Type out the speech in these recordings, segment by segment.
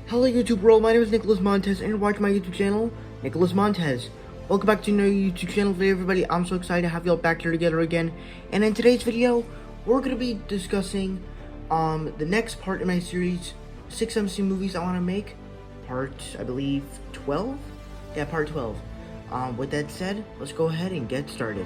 Hello YouTube world, my name is Nicholas Montez and you're watching my YouTube channel, Nicholas Montez. Welcome back to another YouTube channel today everybody. I'm so excited to have y'all back here together again. And in today's video, we're going to be discussing the next part in my series, 6 MCU movies I want to make. Part, I believe, 12? Yeah, part 12. With that said, let's go ahead and get started.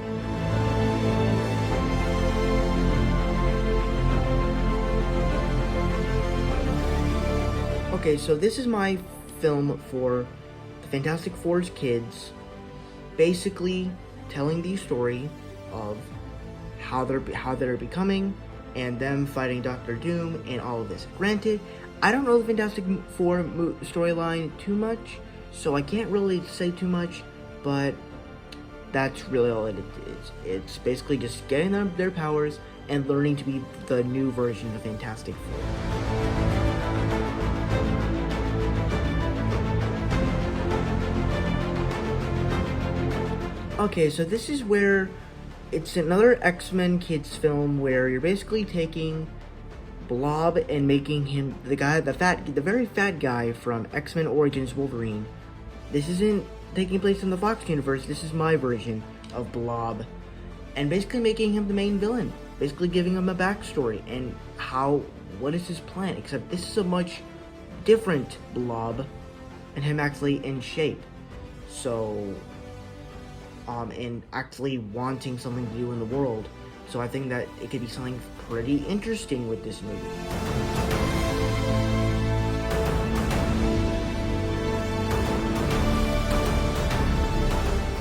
Okay, so this is my film for the Fantastic Four's kids, basically telling the story of how they're becoming and them fighting Doctor Doom and all of this. Granted, I don't know the Fantastic Four storyline too much, so I can't really say too much, but that's really all it is. It's basically just getting them their powers and learning to be the new version of Fantastic Four. Okay, so this is where it's another X-Men kids film where you're basically taking Blob and making him the very fat guy from X-Men Origins Wolverine. This isn't taking place in the Fox universe, this is my version of Blob. And basically making him the main villain. Basically giving him a backstory and what is his plan, except this is a much different Blob and him actually in shape. So and actually wanting something to do in the world. So I think that it could be something pretty interesting with this movie.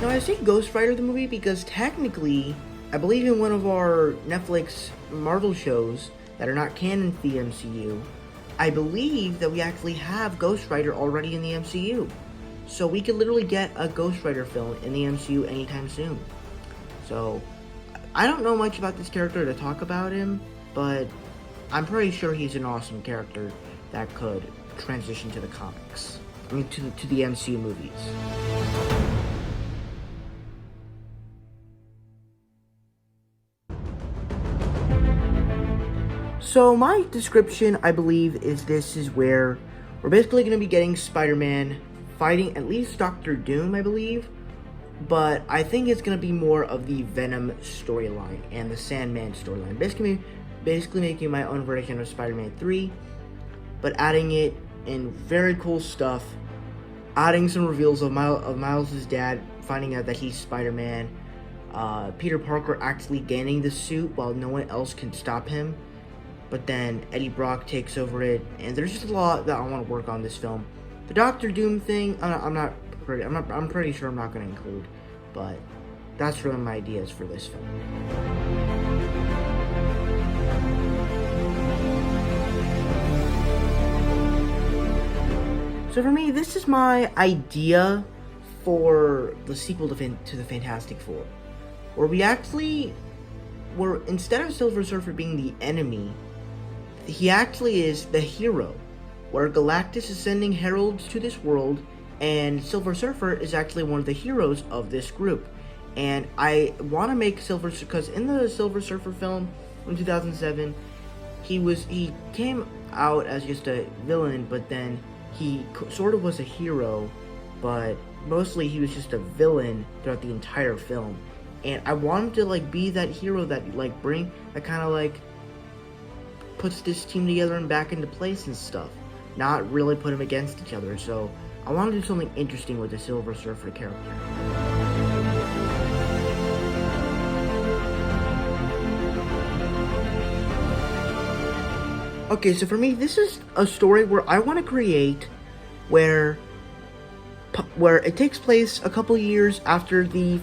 Now I say Ghost Rider the movie because technically, I believe in one of our Netflix Marvel shows that are not canon to the MCU, I believe that we actually have Ghost Rider already in the MCU. So we could literally get a Ghost Rider film in the MCU anytime soon. So, I don't know much about this character to talk about him, but I'm pretty sure he's an awesome character that could transition to the comics. I mean, to the MCU movies. So my description, I believe, this is where we're basically going to be getting Spider-Man fighting at least Doctor Doom, I believe, but I think it's going to be more of the Venom storyline and the Sandman storyline. Basically making my own version of Spider-Man 3, but adding it in very cool stuff, adding some reveals of Miles' dad, finding out that he's Spider-Man, Peter Parker actually gaining the suit while no one else can stop him, but then Eddie Brock takes over it, and there's just a lot that I want to work on this film. The Doctor Doom thing, I'm pretty sure I'm not going to include, but that's really my ideas for this film. So for me, this is my idea for the sequel to the Fantastic Four, where instead of Silver Surfer being the enemy, he actually is the hero. Where Galactus is sending heralds to this world, and Silver Surfer is actually one of the heroes of this group. And I want to make because in the Silver Surfer film in 2007, he came out as just a villain, but then he sort of was a hero, but mostly he was just a villain throughout the entire film. And I want him to be that hero that kind of puts this team together and back into place and stuff. Not really put them against each other, so I want to do something interesting with the Silver Surfer character. Okay, so for me, this is a story where I want to create where where it takes place a couple years after the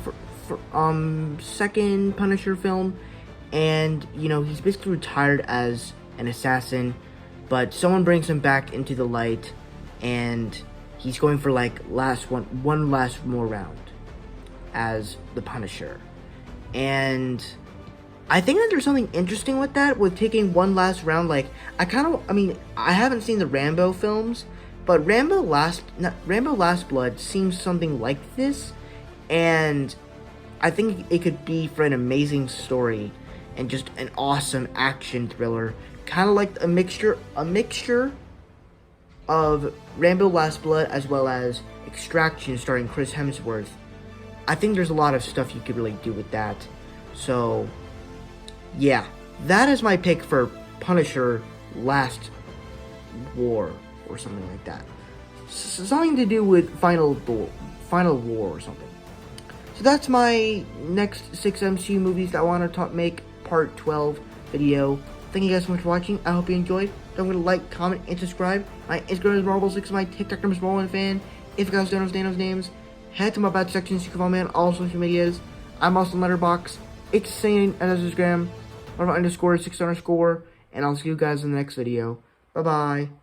second Punisher film, and you know, he's basically retired as an assassin, but someone brings him back into the light, and he's going for like one last more round as the Punisher. And I think that there's something interesting with that, with taking one last round. Like, I haven't seen the Rambo films, but Rambo Last Blood seems something like this, and I think it could be for an amazing story and just an awesome action thriller, kind of like a mixture of Rambo Last Blood as well as Extraction starring Chris Hemsworth. I think there's a lot of stuff you could really do with that. So, yeah, that is my pick for Punisher Last War or something like that. Something to do with Final War or something. So that's my next 6 MCU movies that I want to make part 12 video. Thank you guys so much for watching. I hope you enjoyed. Don't forget to like, comment, and subscribe. My Instagram is Marble6, my TikTok name is Marble1Fan. If you guys don't understand those names, head to my bad section so you can follow me on all social medias. I'm also on Letterboxd. It's the same as Instagram. Marble_6_. And I'll see you guys in the next video. Bye bye.